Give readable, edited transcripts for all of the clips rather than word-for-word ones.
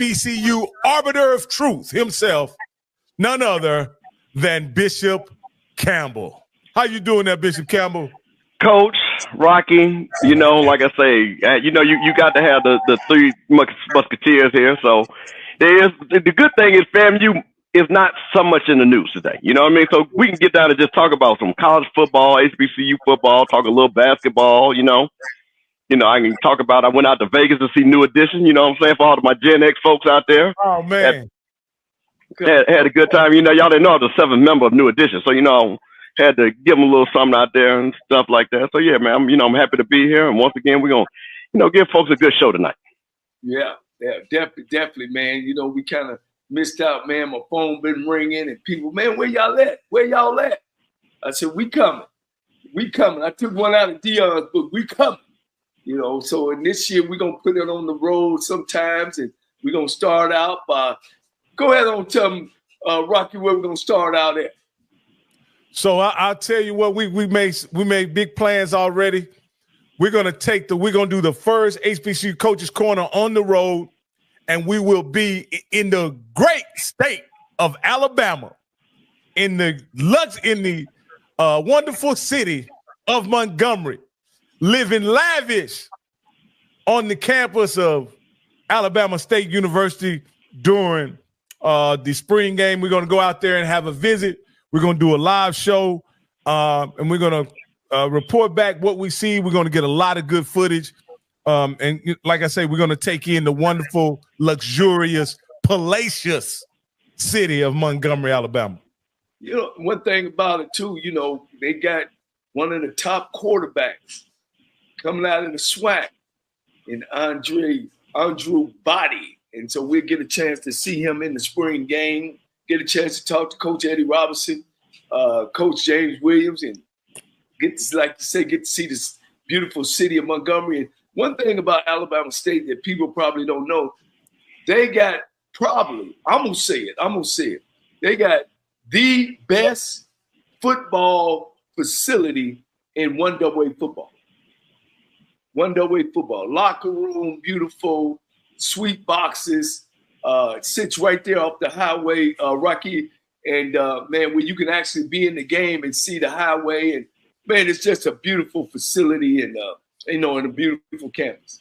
HBCU arbiter of truth himself, none other than Bishop Campbell. How you doing there, Bishop Campbell? Coach, Rocky, you know, like I say, you got to have the three musketeers here. So the good thing is FAMU is not so much in the news today. You know what I mean? So we can get down and just talk about some college football, HBCU football, talk a little basketball, you know. I can talk about I went out to Vegas to see New Edition, you know what I'm saying, for all of my Gen X folks out there. Oh, man. Had a good time. You know, y'all didn't know I was a 7th member of New Edition. So, you know, had to give them a little something out there and stuff like that. So, yeah, man, I'm happy to be here. And once again, we're going to, give folks a good show tonight. Yeah, definitely, man. You know, we kind of missed out, man. My phone been ringing and people, man, where y'all at? Where y'all at? I said, we coming. I took one out of Dion's book. We coming. You know, so in this year, we're going to put it on the road sometimes, and we're going to start out by, go ahead and tell them, Rocky, where we're going to start out at. So I'll tell you what, we made big plans already. We're going to do the first HBCU Coaches Corner on the road, and we will be in the great state of Alabama, in the wonderful city of Montgomery, living lavish on the campus of Alabama State University during the spring game. We're going to go out there and have a visit. We're going to do a live show, and we're going to report back what we see. We're going to get a lot of good footage. And like I say, we're going to take in the wonderful, luxurious, palatial city of Montgomery, Alabama. You know, one thing about it, too, you know, they got one of the top quarterbacks coming out of the SWAC in Andrew Body. And so we'll get a chance to see him in the spring game, get a chance to talk to Coach Eddie Robinson, Coach James Williams, and get to see this beautiful city of Montgomery. And one thing about Alabama State that people probably don't know, they got I'm going to say it. They got the best football facility in 1AA football. 1AA football. Locker room, beautiful, sweet boxes. Sits right there off the highway, Rocky. And, man, where you can actually be in the game and see the highway. And, man, it's just a beautiful facility and, and a beautiful campus.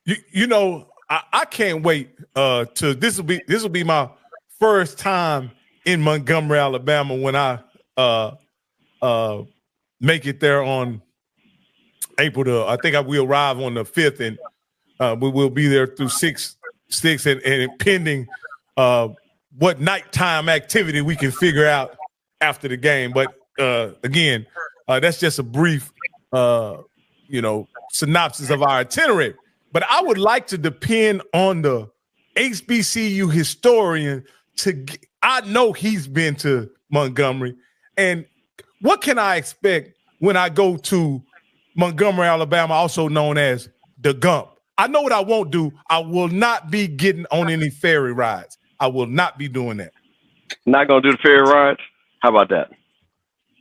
You know, I can't wait to this will be my first time in Montgomery, Alabama when I make it there on April I think I will arrive on the 5th, and we will be there through 6 and pending what nighttime activity we can figure out after the game. But again, that's just a brief synopsis of our itinerary. But I would like to depend on the HBCU historian I know he's been to Montgomery. And what can I expect when I go to Montgomery, Alabama, also known as the Gump? I know what I won't do. I will not be getting on any ferry rides. I will not be doing that. Not going to do the ferry rides? How about that?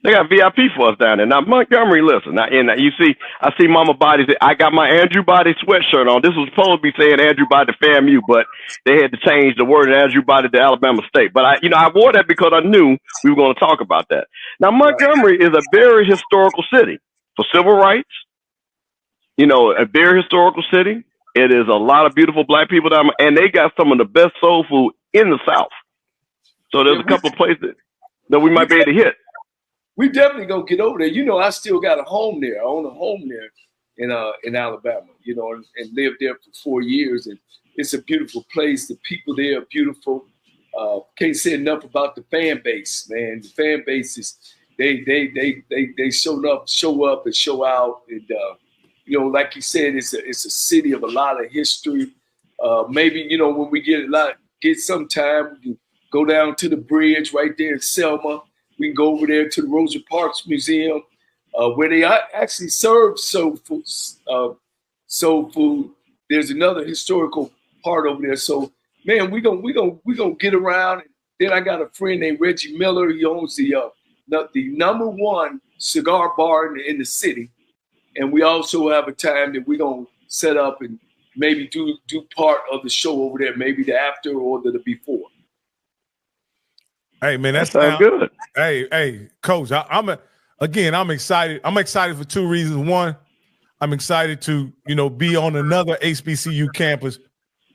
They got VIP for us down there. Now, Montgomery, listen. Now, you see, I see Mama Body. I got my Andrew Body sweatshirt on. This was supposed to be saying Andrew Body FAMU, but they had to change the word Andrew Body to Alabama State. But I wore that because I knew we were going to talk about that. Now, Montgomery is a very historical city for civil rights. A very historical city. It is a lot of beautiful black people down there, and they got some of the best soul food in the South. So there's a couple of places that we might be able to hit. We definitely gonna get over there. I still got a home there. I own a home there in Alabama, and lived there for 4 years. And it's a beautiful place. The people there are beautiful. Can't say enough about the fan base, man. The fan base is they show up and show out. And like you said, it's a city of a lot of history. Maybe when we get some time, we can go down to the bridge right there in Selma. We can go over there to the Rosa Parks Museum, where they actually serve soul food. There's another historical part over there. So, man, we gonna get around. Then I got a friend named Reggie Miller. He owns the #1 cigar bar in the city, and we also have a time that we're gonna set up and maybe do part of the show over there, maybe the after or the before. Hey man, that sounds good. Hey, Coach, I'm excited. I'm excited for two reasons. One, I'm excited to be on another HBCU campus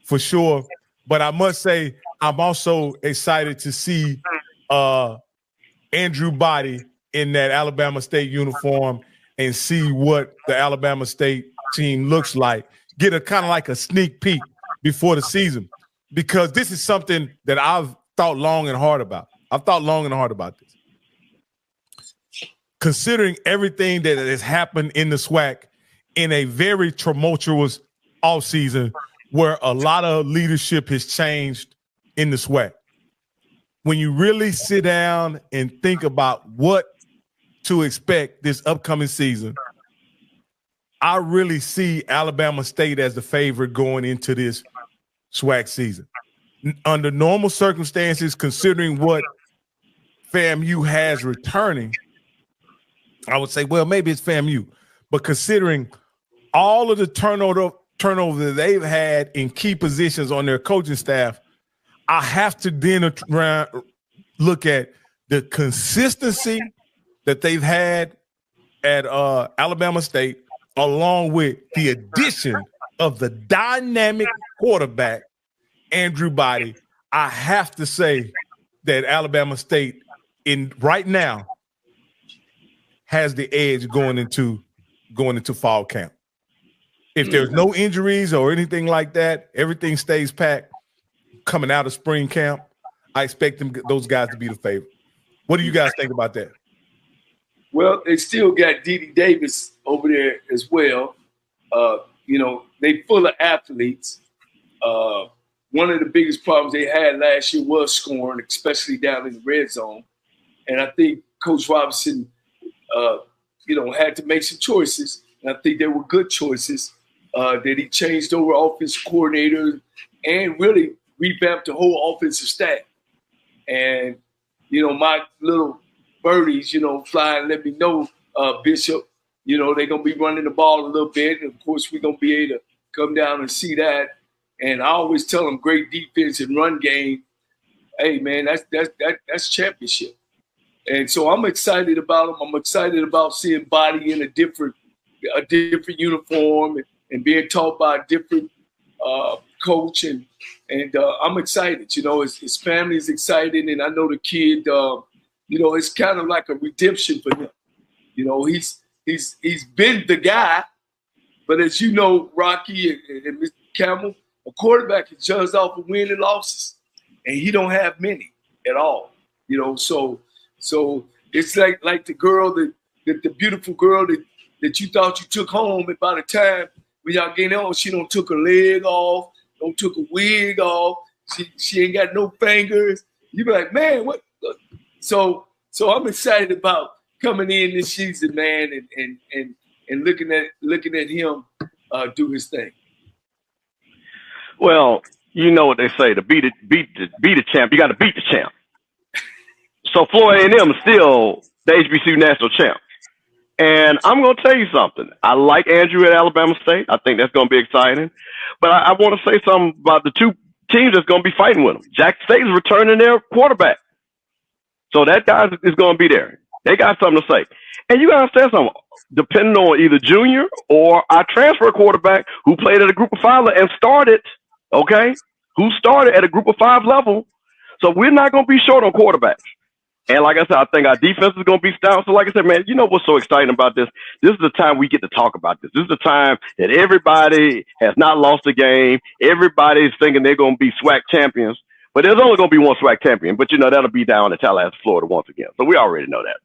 for sure. But I must say, I'm also excited to see Andrew Body in that Alabama State uniform and see what the Alabama State team looks like. Get a kind of like a sneak peek before the season, because this is something that I've thought long and hard about. This. Considering everything that has happened in the SWAC in a very tumultuous offseason where a lot of leadership has changed in the SWAC. When you really sit down and think about what to expect this upcoming season, I really see Alabama State as the favorite going into this SWAC season. Under normal circumstances, considering what FAMU has returning, I would say, well, maybe it's FAMU. But considering all of the turnover that they've had in key positions on their coaching staff, I have to then look at the consistency that they've had at Alabama State, along with the addition of the dynamic quarterback, Andrew Body. I have to say that Alabama State right now has the edge going into fall camp. If there's no injuries or anything like that, everything stays packed coming out of spring camp, I expect those guys to be the favorite. What do you guys think about that? Well, they still got Dede Davis over there as well. They full of athletes. One of the biggest problems they had last year was scoring, especially down in the red zone. And I think Coach Robinson, had to make some choices. And I think they were good choices. That he changed over offensive coordinator and really revamped the whole offensive staff. And, my little birdies, fly and let me know, Bishop, they're going to be running the ball a little bit. And, of course, we're going to be able to come down and see that. And I always tell them great defense and run game. Hey, man, that's championship. And so I'm excited about them. I'm excited about seeing Body in a different uniform and being taught by a different coach. And I'm excited. His family is excited. And I know the kid, it's kind of like a redemption for him. He's been the guy. But as you know, Rocky and Mr. Campbell, a quarterback is judged off of wins and losses. And he don't have many at all. So it's like the girl, the beautiful girl that you thought you took home, and by the time when y'all get on, she don't took her leg off, don't took a wig off, she ain't got no fingers. You be like, man, what? So I'm excited about coming in this season, man, and looking at him do his thing. Well, you know what they say: to beat a champ, you got to beat the champ. So Florida A&M is still the HBCU national champ. And I'm going to tell you something. I like Andrew at Alabama State. I think that's going to be exciting. But I want to say something about the two teams that's going to be fighting with them. Jackson State is returning their quarterback. So that guy is going to be there. They got something to say. And you got to understand something. Depending on either junior or our transfer quarterback who played at a group of five and started, okay, who started at a group of five level. So we're not going to be short on quarterbacks. And like I said, I think our defense is going to be stout. So like I said, man, you know what's so exciting about this? This is the time we get to talk about this. This is the time that everybody has not lost a game. Everybody's thinking they're going to be SWAC champions. But there's only going to be one SWAC champion. But, that'll be down in Tallahassee, Florida once again. So we already know that.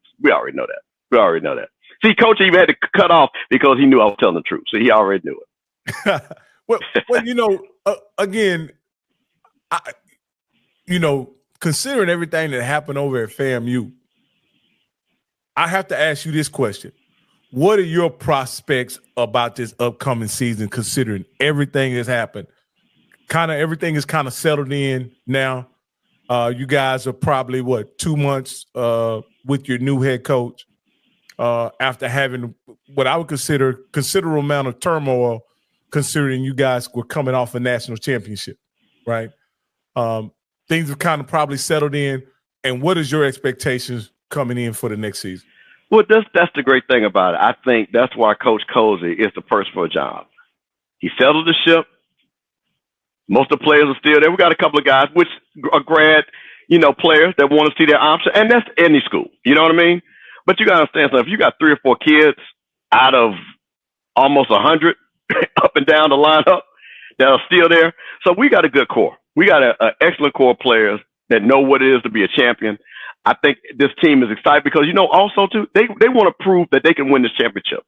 See, Coach even had to cut off because he knew I was telling the truth. So he already knew it. well, again, considering everything that happened over at FAMU, I have to ask you this question. What are your prospects about this upcoming season, considering everything that's happened? Everything is kind of settled in now. You guys are probably, 2 months with your new head coach after having what I would consider considerable amount of turmoil considering you guys were coming off a national championship, right? Things have kind of probably settled in. And what is your expectations coming in for the next season? Well, that's the great thing about it. I think that's why Coach Cozy is the person for a job. He settled the ship. Most of the players are still there. We got a couple of guys, which are grad, players that want to see their option, and that's any school. You know what I mean? But you got to understand something. If you got 3 or 4 kids out of almost 100 up and down the lineup that are still there, so we got a good core. We got an excellent core of players that know what it is to be a champion. I think this team is excited because, also, too, they want to prove that they can win this championship.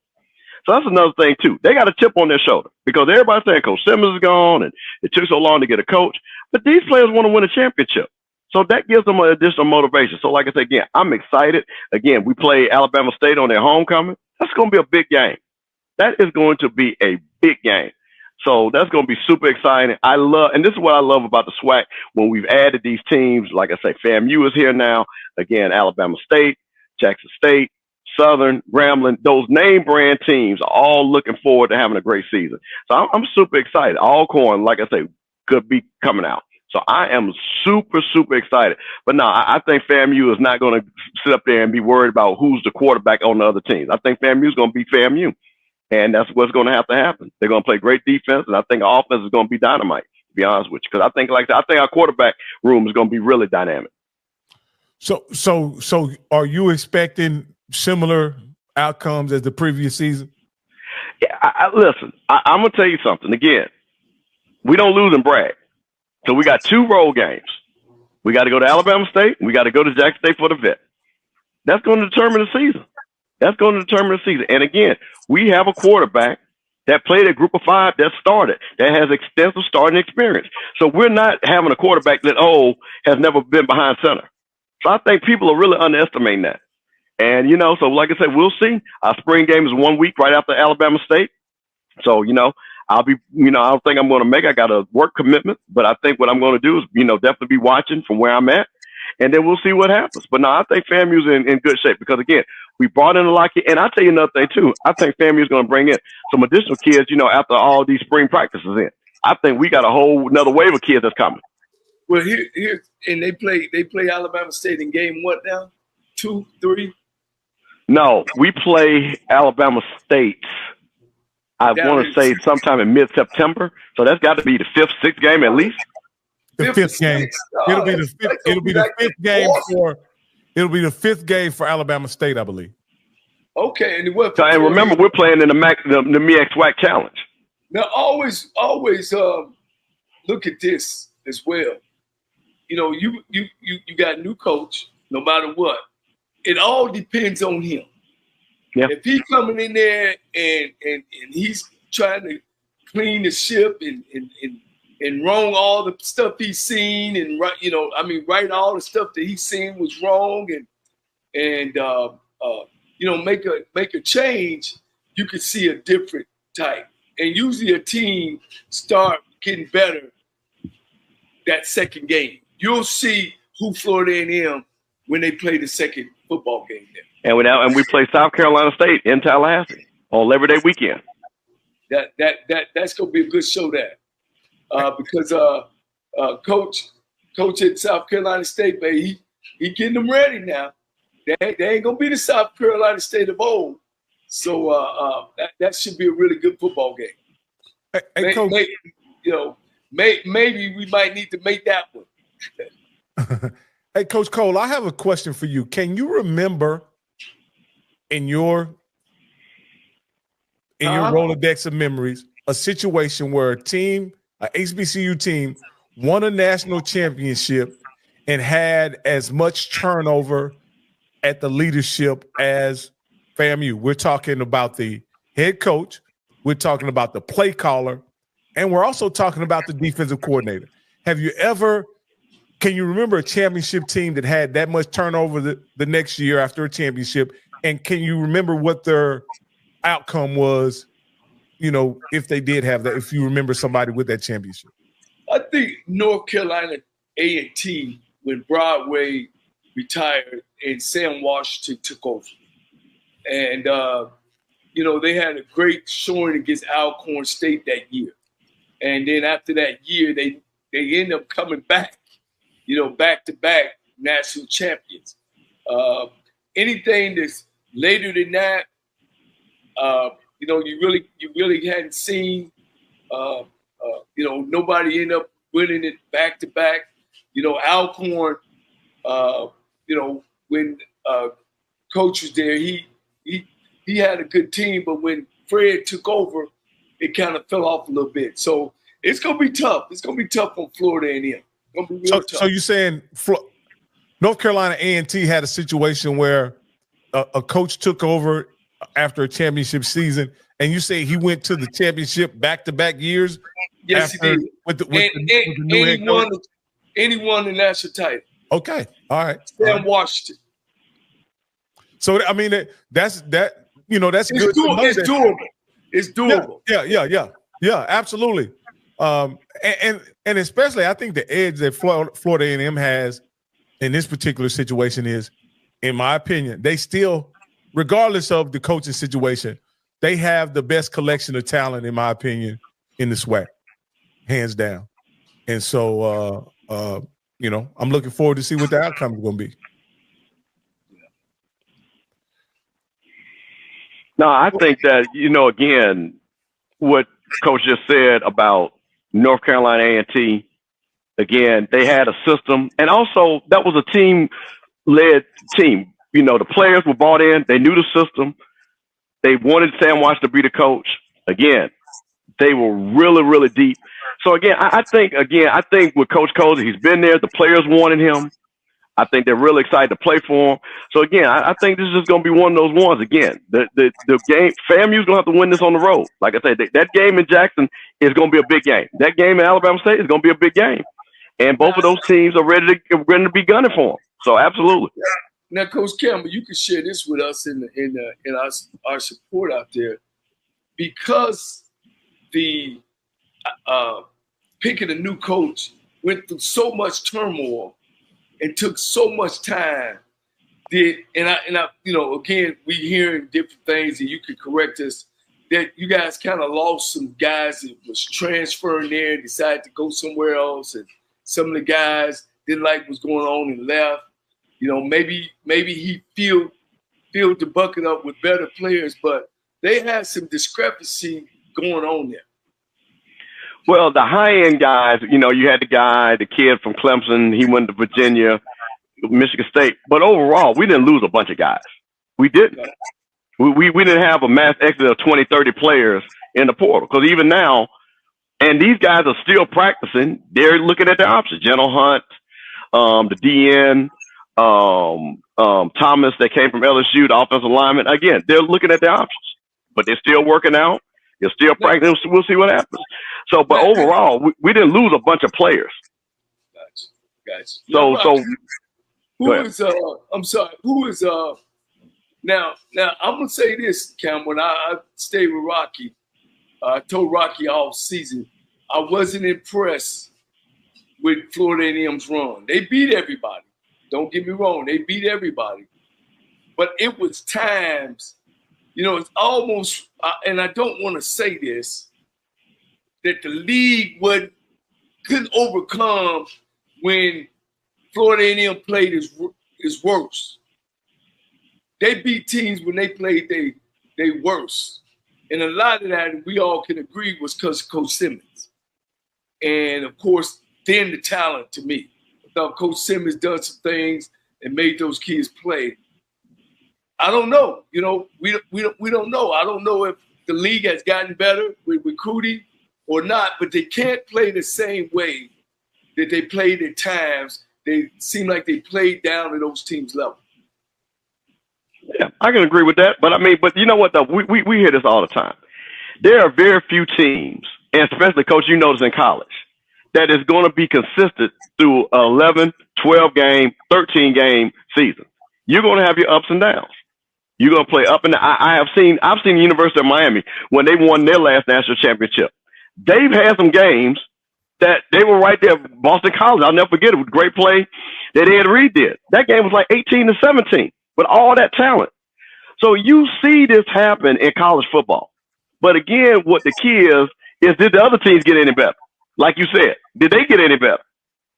So that's another thing, too. They got a chip on their shoulder because everybody's saying Coach Simmons is gone and it took so long to get a coach. But these players want to win a championship. So that gives them an additional motivation. So like I said, again, I'm excited. Again, we play Alabama State on their homecoming. That's going to be a big game. That is going to be a big game. So that's going to be super exciting. And this is what I love about the SWAC when we've added these teams. Like I say, FAMU is here now. Again, Alabama State, Jackson State, Southern, Grambling, those name brand teams are all looking forward to having a great season. So I'm super excited. Alcorn, like I say, could be coming out. So I am super, super excited. But no, I think FAMU is not going to sit up there and be worried about who's the quarterback on the other teams. I think FAMU is going to be FAMU. And that's what's going to have to happen. They're going to play great defense, and I think our offense is going to be dynamite, to be honest with you. Because I think our quarterback room is going to be really dynamic. So are you expecting similar outcomes as the previous season? Yeah, listen, I'm going to tell you something. Again, we don't lose and brag. So we got 2 road games. We got to go to Alabama State. We got to go to Jackson State for the vet. That's going to determine the season. That's going to determine the season. And again, we have a quarterback that played a group of 5 that started, that has extensive starting experience. So we're not having a quarterback that, has never been behind center. So I think people are really underestimating that. And, so like I said, we'll see. Our spring game is 1 week right after Alabama State. So, I'll be, I don't think I'm going to make, I got a work commitment, but I think what I'm going to do is, definitely be watching from where I'm at. And then we'll see what happens. But no, I think FAMU's in good shape because, again, we brought in a lot of kids. And I'll tell you another thing, too. I think FAMU's going to bring in some additional kids, after all these spring practices in. I think we got a whole another wave of kids that's coming. Well, here and they play Alabama State in game what now? 2, 3? No, we play Alabama State, I want to say sometime in mid-September. So that's got to be the 5th, 6th game at least. The 5th game. It'll be the 5th. It'll be the 5th game for. It'll be the 5th game for Alabama State, I believe. Okay, and remember, we're playing in the MEAC SWAC Challenge. Now, always look at this as well. You got a new coach. No matter what, it all depends on him. Yeah. If he's coming in there and he's trying to clean the ship and wrong all the stuff he's seen and right all the stuff that he's seen was wrong and make a change, you could see a different type. And usually a team start getting better that second game. You'll see who Florida A&M when they play the second football game there. And we play South Carolina State in Tallahassee on Labor Day weekend. That's gonna be a good show there. Because coach at South Carolina State, man, he getting them ready now. They ain't gonna be the South Carolina State of old. So that should be a really good football game. Hey, Coach, maybe we might need to make that one. Hey, Coach Cole, I have a question for you. Can you remember in your Rolodex of memories a situation where a team, a HBCU team, won a national championship and had as much turnover at the leadership as FAMU? We're talking about the head coach, we're talking about the play caller, and we're also talking about the defensive coordinator. Can you remember a championship team that had that much turnover the next year after a championship? And can you remember what their outcome was, if they did have that, if you remember somebody with that championship? I think North Carolina A&T, when Broadway retired and Sam Washington took over. And you know, they had a great showing against Alcorn State that year. And then after that year, they end up coming back, you know, back-to-back national champions. Anything that's later than that, you know, you really hadn't seen. You know, nobody ended up winning it back-to-back. You know, Alcorn, you know, when Coach was there, he had a good team, but when Fred took over, it kind of fell off a little bit. So it's gonna be tough. It's gonna be tough on Florida A&M. So you're saying North Carolina A&T had a situation where a coach took over after a championship season, and you say he went to the championship back-to-back years? Yes, he did. With the new head coach? And he won the national title. Okay, all right. Sam Washington. So I mean, that's you know, that's good. It's doable. It's doable. Yeah, absolutely. And especially, I think the edge that Florida A&M has in this particular situation is, in my opinion, they still, regardless of the coaching situation, they have the best collection of talent, in my opinion, in the SWAC, hands down. And so, you know, I'm looking forward to see what the outcome is going to be. No, I think that, you know, again, what Coach just said about North Carolina A&T, again, they had a system, and also that was a team-led team. You know, the players were bought in. They knew the system. They wanted Sam Washington to be the coach. Again, they were really, really deep. So, again, I think with Coach Cozy, he's been there. The players wanted him. I think they're really excited to play for him. So, again, I think this is just going to be one of those ones. Again, the game, FAMU's going to have to win this on the road. Like I said, that game in Jackson is going to be a big game. That game in Alabama State is going to be a big game. And both of those teams are ready to be gunning for them. So, absolutely. Now, Coach Campbell, you can share this with us in our support out there, because the picking a new coach went through so much turmoil and took so much time. And I, you know, again, we hearing different things, and you can correct us, that you guys kind of lost some guys that was transferring there and decided to go somewhere else, and some of the guys didn't like what's going on and left. You know, maybe he filled the bucket up with better players, but they had some discrepancy going on there. Well, the high-end guys, you know, you had the kid from Clemson. He went to Virginia, Michigan State. But overall, we didn't lose a bunch of guys. We didn't. We didn't have a mass exit of 20, 30 players in the portal. Because even now, and these guys are still practicing, they're looking at their options. General Hunt, the DN, Thomas that came from LSU, the offensive lineman. Again, they're looking at their options. But they're still working out. They're still practicing. We'll see what happens. So, but overall, we didn't lose a bunch of players. Gotcha. So who is I'm sorry. Who is now I'm gonna say this, Cam. When I stayed with Rocky, I told Rocky all season I wasn't impressed with Florida A&M's run. They beat everybody. Don't get me wrong. They beat everybody. But it was times, you know, it's almost, and I don't want to say this, that the league couldn't overcome when Florida A&M played is worse. They beat teams when they played they worse. And a lot of that, we all can agree, was because of Coach Simmons. And, of course, then the talent to me. I thought Coach Simmons done some things and made those kids play. I don't know. You know, we don't know. I don't know if the league has gotten better with recruiting or not, but they can't play the same way that they played at times. They seem like they played down at those teams' level. Yeah, I can agree with that. But I mean, but you know what, though? We hear this all the time. There are very few teams, and especially, Coach, you notice in college, that is going to be consistent through 11, 12 game, 13 game season. You're going to have your ups and downs. You're going to play up and down. I've seen the University of Miami when they won their last national championship. They've had some games that they were right there. Boston College, I'll never forget it. Was a great play that Ed Reed did. That game was like 18-17 with all that talent. So you see this happen in college football. But again, what the key is did the other teams get any better? Like you said, did they get any better?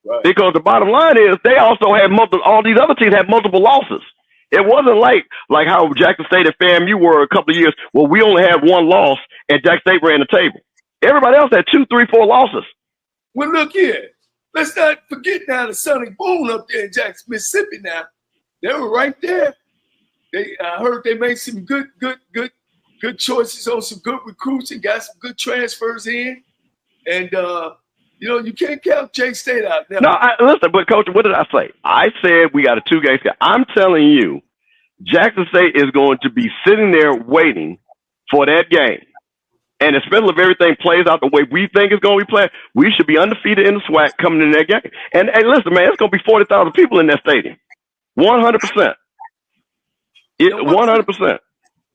Right. Because the bottom line is they also had all these other teams had multiple losses. It wasn't like how Jackson State and FAMU were a couple of years. Well, we only had one loss and Jackson State ran the table. Everybody else had 2, 3, 4 losses. Well, look here. Let's not forget now the Sonic Boom up there in Jackson, Mississippi now. They were right there. I heard they made some good choices on some good recruits and got some good transfers in. And, you can't count J State out now. No, listen, but Coach, what did I say? I said we got a 2-game schedule. I'm telling you, Jackson State is going to be sitting there waiting for that game. And especially if everything plays out the way we think it's going to be playing, we should be undefeated in the SWAC coming in that game. And hey, listen, man, it's going to be 40,000 people in that stadium. 100%. 100%.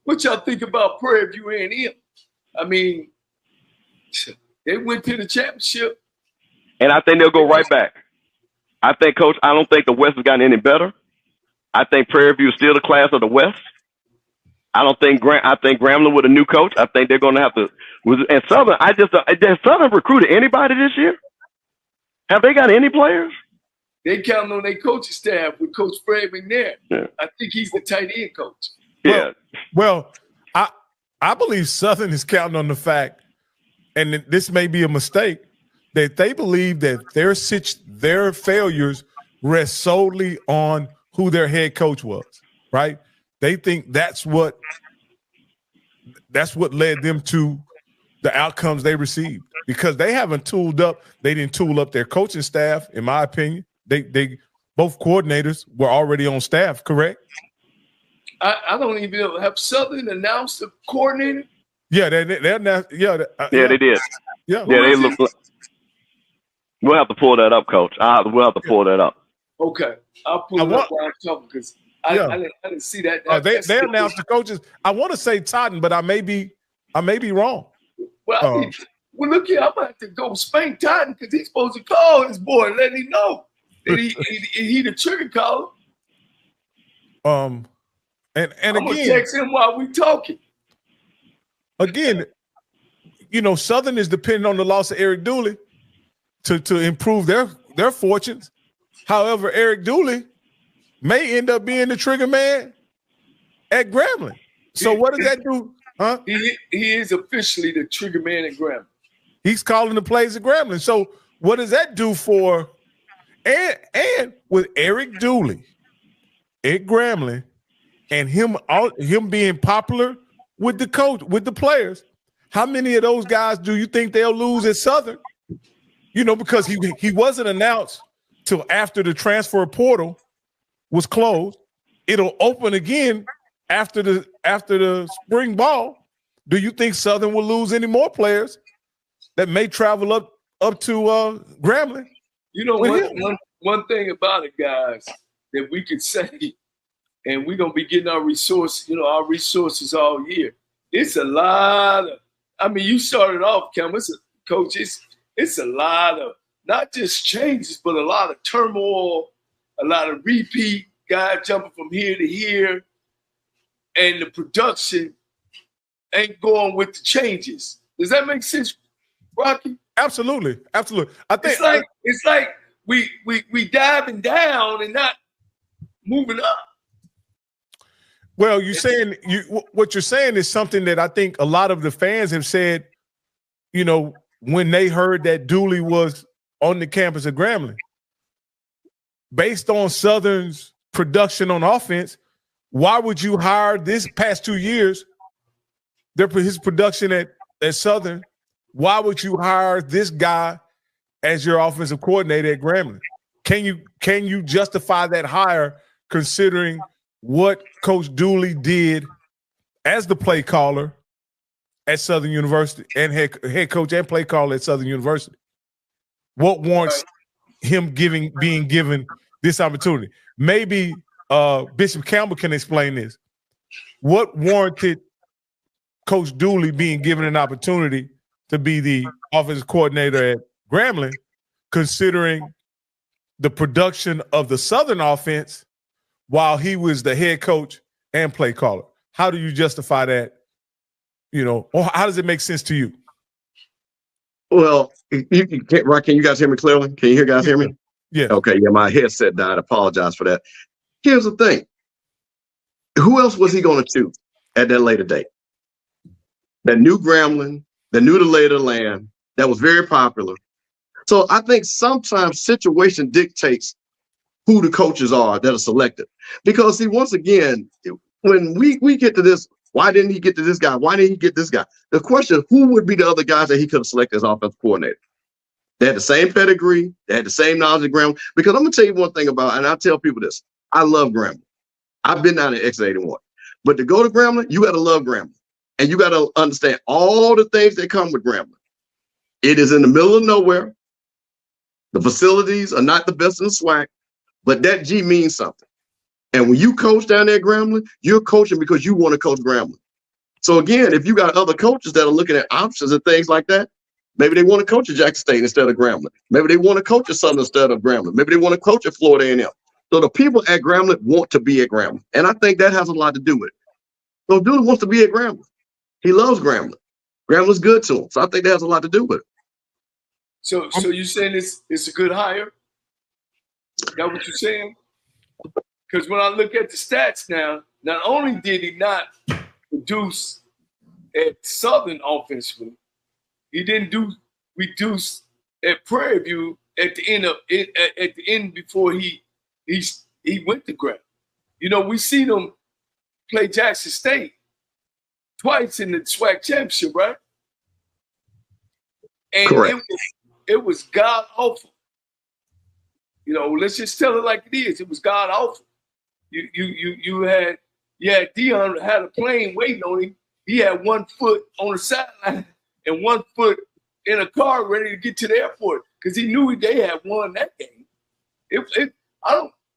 What y'all think about Prairie View A&M? I mean, they went to the championship. And I think they'll go right back. I think, Coach, I don't think the West has gotten any better. I think Prairie View is still the class of the West. I think Grambling with a new coach, I think they're going to have to. And Southern, has Southern recruited anybody this year? Have they got any players? They counting on their coaching staff with Coach Fred McNair. Yeah. I think he's the tight end coach. Yeah. Well, I believe Southern is counting on the fact, and this may be a mistake, that they believe that their failures rest solely on who their head coach was, right? They think that's what led them to the outcomes they received, because they haven't tooled up. They didn't tool up their coaching staff, in my opinion. They both coordinators were already on staff, correct? I don't even know. Have Southern announced the coordinator? Yeah, they announced. Yeah, they did. Yeah, they look. We'll have to pull that up, Coach. We'll have to pull that up. Okay, I'll pull it up while I'm talking because I didn't see that. They announced the coaches. I want to say Totten, but I may be wrong. Well, look here, I'm going to have to go spank Totten because he's supposed to call his boy and let him know that he the trigger caller. And I'm again, gonna text him while we talking. Again, Southern is depending on the loss of Eric Dooley to improve their fortunes. However, Eric Dooley may end up being the trigger man at Grambling. So what does that do? Huh? He is officially the trigger man at Grambling. He's calling the plays at Grambling. So what does that do for and with Eric Dooley at Grambling and him being popular with the coach, with the players, how many of those guys do you think they'll lose at Southern? Because he wasn't announced till after the transfer portal was closed. It'll open again after the spring ball. Do you think Southern will lose any more players that may travel up to Grambling? One thing about it, guys, that we could say, and we're gonna be getting our resources all year. It's a lot of. You started off, Campbell. Coach. It's a lot of not just changes, but a lot of turmoil, a lot of repeat, guys jumping from here to here, and the production ain't going with the changes. Does that make sense, Rocky? Absolutely. I think it's like we diving down and not moving up. Well, what you're saying is something that I think a lot of the fans have said, when they heard that Dooley was on the campus of Grambling. Based on Southern's production on offense, why would you hire this past 2 years, his production at Southern, why would you hire this guy as your offensive coordinator at Grambling? Can you justify that hire considering what Coach Dooley did as the play caller at Southern University and head coach and play caller at Southern University? What warrants him being given this opportunity? Maybe Bishop Campbell can explain this. What warranted Coach Dooley being given an opportunity to be the offensive coordinator at Grambling, considering the production of the Southern offense while he was the head coach and play caller? how do you justify that? You know, or how does it make sense to you? Well, you can't, right? Can you guys hear me clearly? Can you guys hear me? Yeah. Okay. Yeah, my headset died. I apologize for that. Here's the thing. Who else was he going to choose at that later date? That new Grambling, that knew the lay of the land, that was very popular. So I think sometimes situation dictates who the coaches are that are selected. Because see, once again, when we get to this, why didn't he get to this guy? Why didn't he get this guy? The question, who would be the other guys that he could have selected as offensive coordinator? They had the same pedigree. They had the same knowledge of Grambling. Because I'm going to tell you one thing about, and I tell people this, I love Grambling. I've been down in X81. But to go to Grambling, you got to love Grambling. And you got to understand all the things that come with Grambling. It is in the middle of nowhere. The facilities are not the best in the SWAC, but that G means something. And when you coach down there at Grambling, you're coaching because you want to coach Grambling. So again, if you got other coaches that are looking at options and things like that, maybe they want to coach at Jackson State instead of Grambling. Maybe they want to coach at Southern instead of Grambling. Maybe they want to coach at Florida A&M. So the people at Grambling want to be at Grambling. And I think that has a lot to do with it. So dude wants to be at Grambling. He loves Grambling. Grambling's good to him. So I think that has a lot to do with it. So you saying it's a good hire? Is that what you're saying? Because when I look at the stats now, not only did he not produce at Southern offensively, he didn't reduce at Prairie View at the end before he went to Grambling. You know, we seen him play Jackson State twice in the SWAC championship, right? And correct. It was god awful. You know, let's just tell it like it is. It was god awful. You had Dion had a plane waiting on him. He had 1 foot on the sideline and 1 foot in a car ready to get to the airport because he knew they had won that game.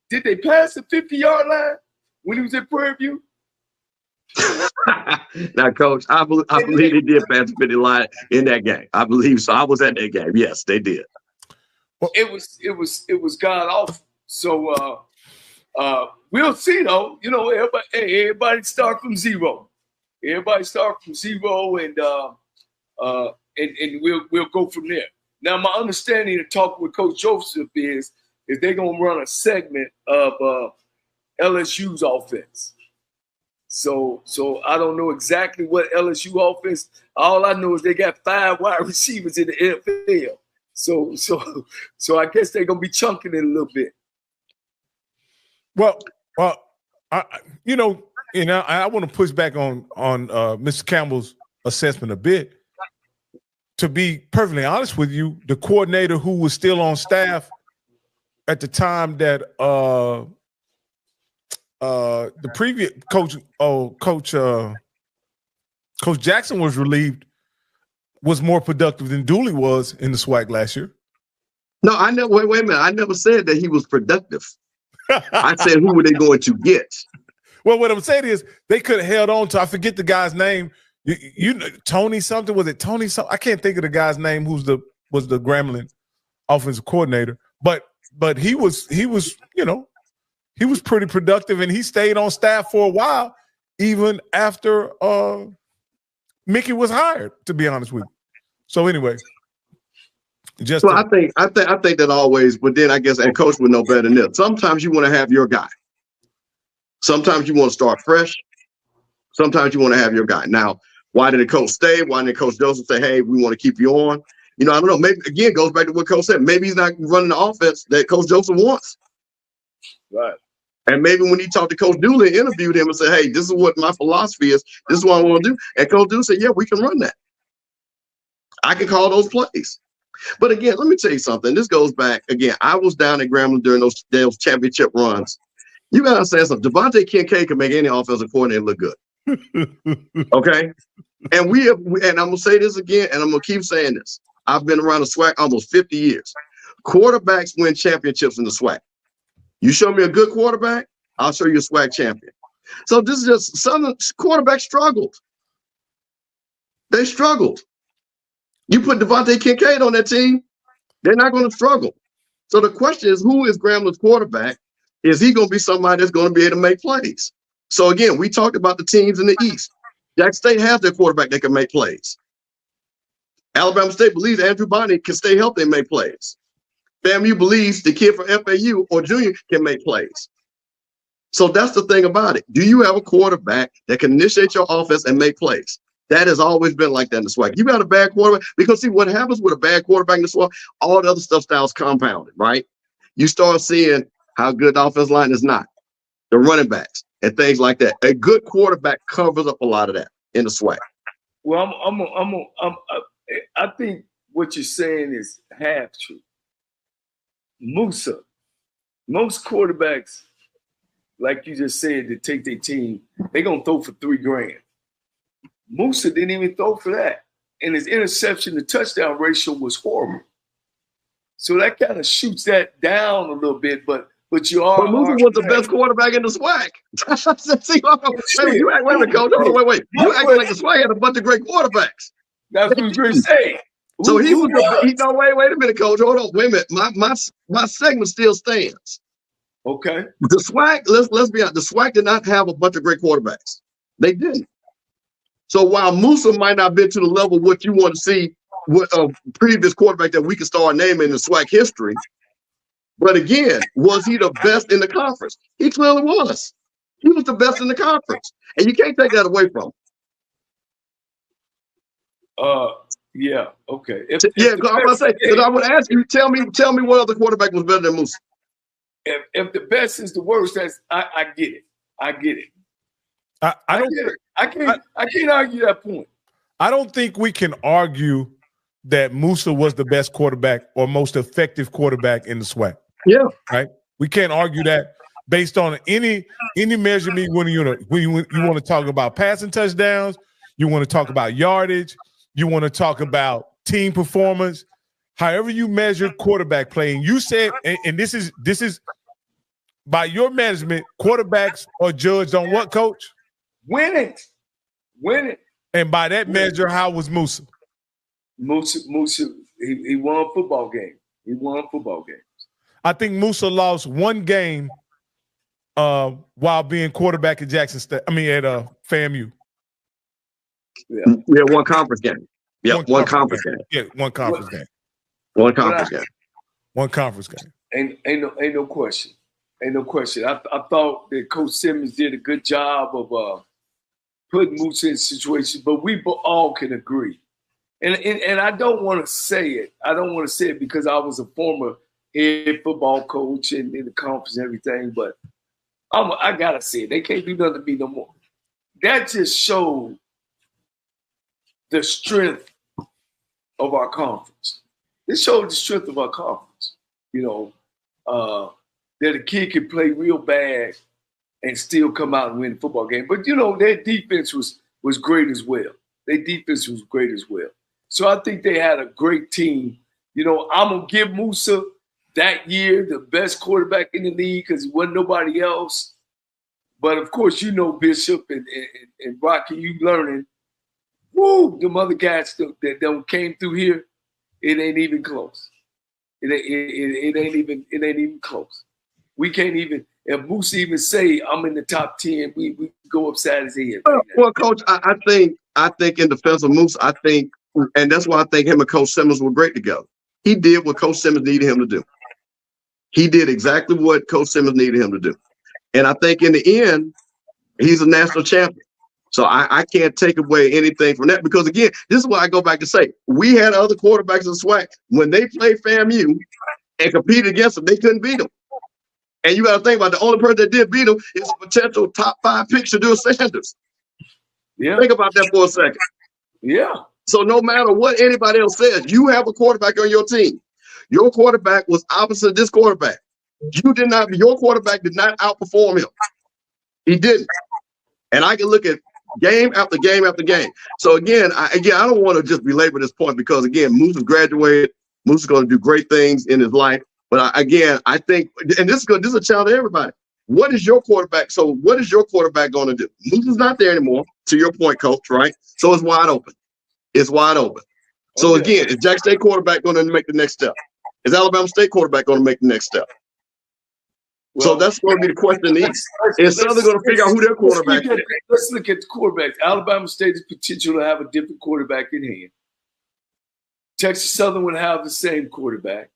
Did they pass the 50-yard line when he was at Prairie View? Now, Coach, I believe they did pass the 50 line in that game. I believe so. I was at that game. Yes, they did. Well, it was god awful. So we'll see though. You know, everybody start from zero. Everybody start from zero, and we'll go from there. Now, my understanding of talking with Coach Joseph is they're gonna run a segment of LSU's offense. So I don't know exactly what LSU offense. All I know is they got 5 wide receivers in the NFL. So I guess they're gonna be chunking it a little bit. Well, I want to push back on Mr. Campbell's assessment a bit. To be perfectly honest with you, the coordinator who was still on staff at the time that the previous Coach Jackson was relieved was more productive than Dooley was in the SWAC last year. No, I never. Wait a minute. I never said that he was productive. I said, who were they going to get? Well, what I'm saying is they could have held on to. I forget the guy's name. You know, Tony something. Was it Tony something? I can't think of the guy's name. Was the Grambling offensive coordinator? But he was he was pretty productive, and he stayed on staff for a while, even after Mickey was hired. To be honest with you. So anyway, I think that always. But then I guess, and Coach would know better than this. Sometimes you want to have your guy. Sometimes you want to start fresh. Sometimes you want to have your guy. Now, why did the coach stay? Why didn't Coach Joseph say, "Hey, we want to keep you on"? You know, I don't know. Maybe again goes back to what Coach said. Maybe he's not running the offense that Coach Joseph wants. Right. And maybe when he talked to Coach Dooley, interviewed him and said, "Hey, this is what my philosophy is. This is what I want to do." And Coach Dooley said, "Yeah, we can run that. I can call those plays." But again, let me tell you something. This goes back again. I was down at Grambling during those championship runs. You gotta understand something. Devontae Kincaid can make any offensive coordinator look good. Okay, and and I'm gonna say this again, and I'm gonna keep saying this. I've been around the SWAC almost 50 years. Quarterbacks win championships in the SWAC. You show me a good quarterback, I'll show you a SWAC champion. So this is just some quarterbacks struggled. They struggled. You put Devontae Kincaid on that team, they're not going to struggle. So the question is, who is Grambling's quarterback? Is he going to be somebody that's going to be able to make plays? So again, we talked about the teams in the East. Jackson State has their quarterback that can make plays. Alabama State believes Andrew Bonney can stay healthy and make plays. FAMU believes the kid from FAU or junior can make plays. So that's the thing about it. Do you have a quarterback that can initiate your offense and make plays? That has always been like that in the SWAC. You got a bad quarterback, because see what happens with a bad quarterback in the SWAC, all the other stuff styles compounded, right? You start seeing how good the offensive line is not, the running backs and things like that. A good quarterback covers up a lot of that in the SWAC. Well, I think what you're saying is half true. Musa, most quarterbacks, like you just said, to take their team, they're gonna throw for $3,000. Musa didn't even throw for that, and his interception to touchdown ratio was horrible. So that kind of shoots that down a little bit, but you are. But Musa was the best quarterback in the SWAC. Wait a minute, Coach. Wait. You acting like the SWAC had a bunch of great quarterbacks. That's what you're saying. So he was. Wait a minute, Coach. Hold on. Wait a minute. My segment still stands. Okay. The SWAC. Let's be honest. The SWAC did not have a bunch of great quarterbacks. They didn't. So while Musa might not have been to the level what you want to see with a previous quarterback that we can start naming in the SWAC history, but again, was he the best in the conference? He clearly was. He was the best in the conference, and you can't take that away from him. Yeah. Okay. I would ask you, tell me what other quarterback was better than Musa. If the best is the worst, I get it. I get it. I can't argue that point. I don't think we can argue that Musa was the best quarterback or most effective quarterback in the SWAC. Yeah. Right. We can't argue that based on any measurement when you want to talk about passing touchdowns, you want to talk about yardage, you want to talk about team performance, however you measure quarterback play. And you said, and this is by your management, quarterbacks are judged on what, Coach? Winning. And by that measure, how was Musa? Musa, he won a football game. I think Musa lost one game while being quarterback at Jackson State. I mean, at FAMU. Yeah, one conference game. Yeah, one conference game. Yeah, one conference game. One conference game. One conference game. Ain't no question. Ain't no question. I thought that Coach Simmons did a good job of putting Musa in situations, but we all can agree. And I don't want to say it. I don't want to say it because I was a former head football coach and in the conference and everything, but I gotta say it. They can't do nothing to me no more. That just showed the strength of our conference. It showed the strength of our conference. You know, that a kid can play real bad and still come out and win a football game. But you know, their defense was great as well. So I think they had a great team. You know, I'm going to give Musa that year the best quarterback in the league because it wasn't nobody else. But, of course, you know, Bishop and Rocky, you learning, them other guys that came through here, it ain't even close. It ain't even close. We can't even, if Musa even say I'm in the top 10, we go upside his head. Well, Coach, I think in defense of Musa, and that's why I think him and Coach Simmons were great together. He did what Coach Simmons needed him to do. He did exactly what Coach Simmons needed him to do. And I think in the end, he's a national champion. So I can't take away anything from that because, again, this is what I go back to say. We had other quarterbacks in SWAC. When they played FAMU and competed against them, they couldn't beat them. And you got to think about the only person that did beat them is a potential top 5 pick, Shedeur Sanders. Yeah. Think about that for a second. Yeah. So no matter what anybody else says, you have a quarterback on your team. Your quarterback was opposite of this quarterback. Your quarterback did not outperform him. He didn't. And I can look at game after game after game. So again, I don't want to just belabor this point because again, Musa's graduated. Musa's going to do great things in his life. But I think, and this is a challenge to everybody. What is your quarterback? So what is your quarterback going to do? Musa's not there anymore, to your point, Coach, right? So it's wide open. It's wide open. So again, is Jackson State quarterback going to make the next step? Is Alabama State quarterback going to make the next step? So that's going to be the question. Is Southern going to figure out who their quarterback is? Let's look at the quarterbacks. Alabama State has potential to have a different quarterback in hand. Texas Southern would have the same quarterback.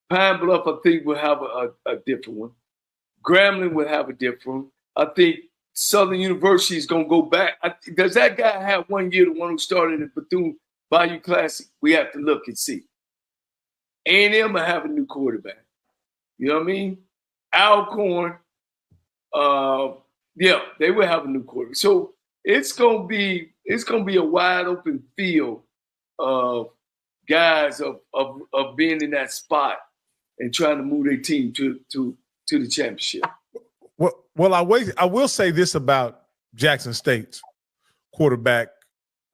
Pine Bluff, I think, will have a different one. Grambling would have a different one. I think Southern University is going to go back. Does that guy have 1 year, the one who started in Bethune Bayou Classic? We have to look and see. A&M will have a new quarterback. You know what I mean? Alcorn, they will have a new quarterback. So it's gonna be a wide open field of guys of being in that spot and trying to move their team to the championship. Well, I will say this about Jackson State's quarterback,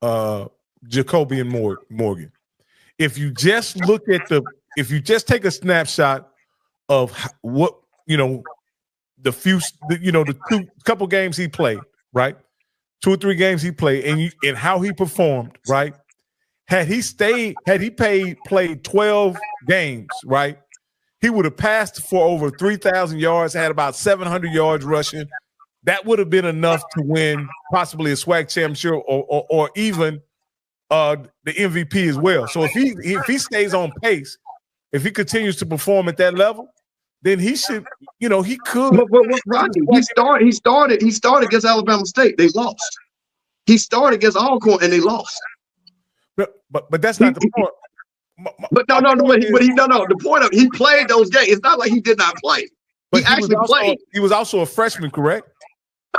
Jacobian Morgan. If you just take a snapshot of what the couple games he played, right? 2 or 3 games he played, and how he performed, right? Had he played 12 games, right? He would have passed for over 3,000 yards, had about 700 yards rushing. That would have been enough to win possibly a SWAC championship or even the MVP as well. So if he stays on pace, if he continues to perform at that level, then he should, he could. But Rodney, he started against Alabama State. They lost. He started against Alcorn and they lost. But that's not the point. The point of he played those games. It's not like he did not play. He actually played. He was also a freshman, correct?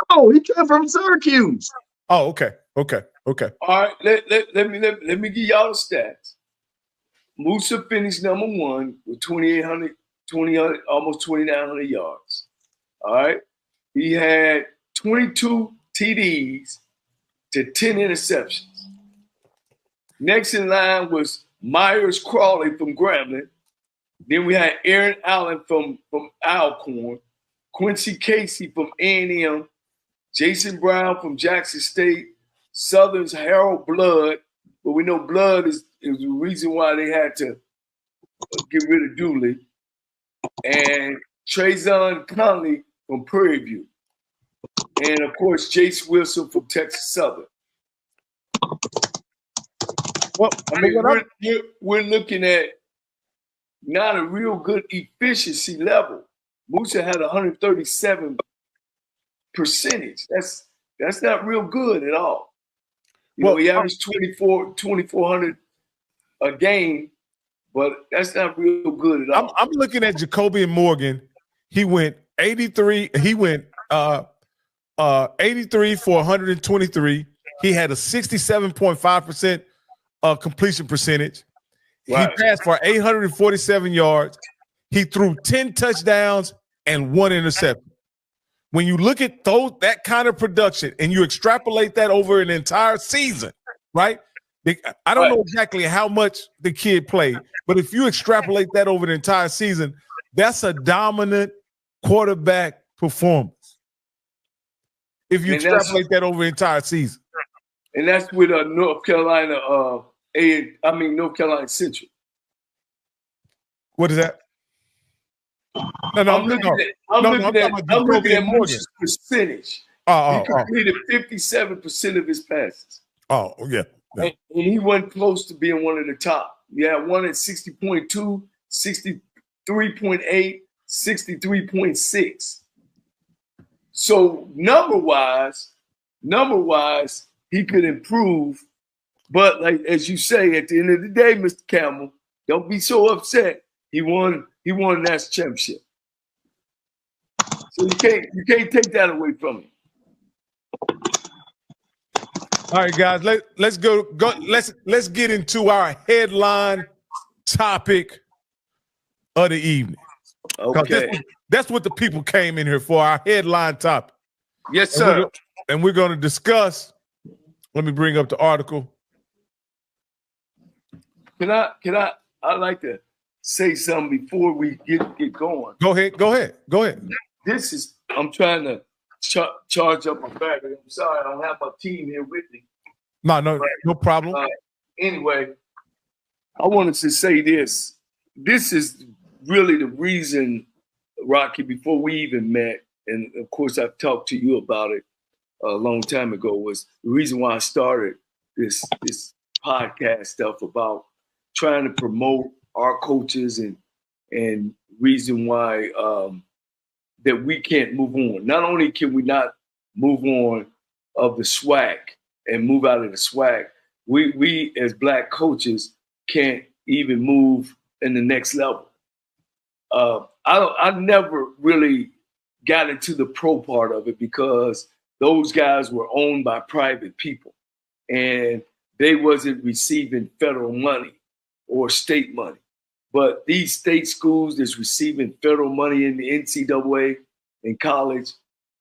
No, he came from Syracuse. Oh, okay. All right, let me give y'all the stats. Musa finished number 1 with 2,800, almost 2,900 yards. All right. He had 22 TDs to 10 interceptions. Next in line was Myers Crawley from Grambling. Then we had Aaron Allen from Alcorn, Quincy Casey from A&M, Jason Brown from Jackson State, Southern's Harold Blood, but we know Blood is the reason why they had to get rid of Dooley, and Trayvon Conley from Prairie View, and of course Jace Wilson from Texas Southern. Well, we're looking at not a real good efficiency level. Musa had 137%. That's not real good at all. He averaged 2,400 a game, but that's not real good at all. I'm looking at Jacobian Morgan. He went 83. He went 83 for 123. He had a 67.5% completion percentage. Right. He passed for 847 yards. He threw 10 touchdowns and 1 interception. When you look at that kind of production and you extrapolate that over an entire season, right? I don't know exactly how much the kid played, but if you extrapolate that over the entire season, that's a dominant quarterback performance. If you extrapolate that over the entire season. And that's with North Carolina North Carolina Central. What is that? I'm looking at Musa's percentage. He completed 57% of his passes. Oh, yeah. And he wasn't close to being one of the top. You had one at 60.2, 63.8, 63.6. So number-wise, he could improve. But like as you say, at the end of the day, Mr. Campbell, don't be so upset. He won a national championship. So you can't take that away from him. All right, guys, let's go. Let's get into our headline topic of the evening. Okay. That's what the people came in here for, our headline topic. Yes, sir. And we're going to discuss. Let me bring up the article. Can I like to say something before we get going? Go ahead. I'm trying to charge up my battery. I'm sorry, I don't have my team here with me. No problem. Anyway, I wanted to say this. This is really the reason Rocky, before we even met, and of course I've talked to you about it a long time ago, was the reason why I started this podcast stuff about trying to promote our coaches and reason why that we can't move on. Not only can we not move on of the swag and move out of the swag, we as Black coaches can't even move in the next level. I never really got into the pro part of it because those guys were owned by private people and they wasn't receiving federal money or state money. But these state schools that's receiving federal money in the NCAA in college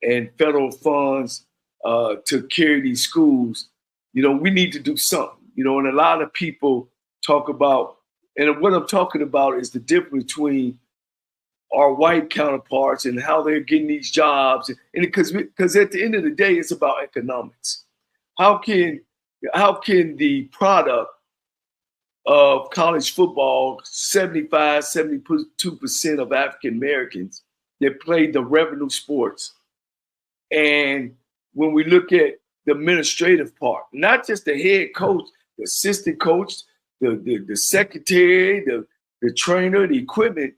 and federal funds to carry these schools, you know, we need to do something, you know, and a lot of people talk about, and what I'm talking about is the difference between our white counterparts and how they're getting these jobs. And because at the end of the day, it's about economics. How can the product of college football, 75, 72% of African Americans that play the revenue sports. And when we look at the administrative part, not just the head coach, the assistant coach, the secretary, the trainer, the equipment,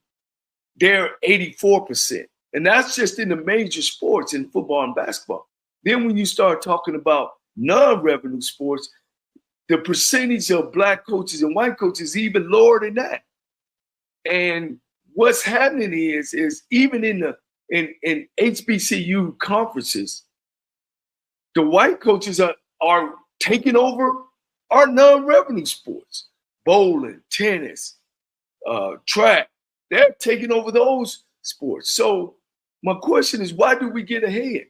they're 84%. And that's just in the major sports in football and basketball. Then when you start talking about non-revenue sports, the percentage of Black coaches and white coaches is even lower than that. And what's happening is even in HBCU conferences, the white coaches are taking over our non-revenue sports, bowling, tennis, track. They're taking over those sports. So my question is, why do we get ahead?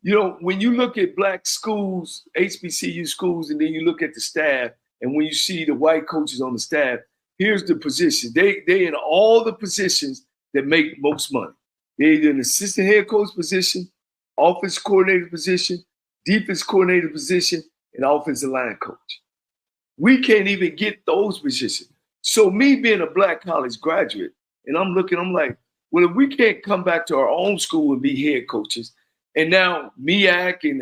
You know, when you look at Black schools, HBCU schools, and then you look at the staff, and when you see the white coaches on the staff, here's the position. They in all the positions that make most money. They're either an assistant head coach position, offense coordinator position, defense coordinator position, and offensive line coach. We can't even get those positions. So me being a Black college graduate, and I'm like, well, if we can't come back to our own school and be head coaches, and now MEAC and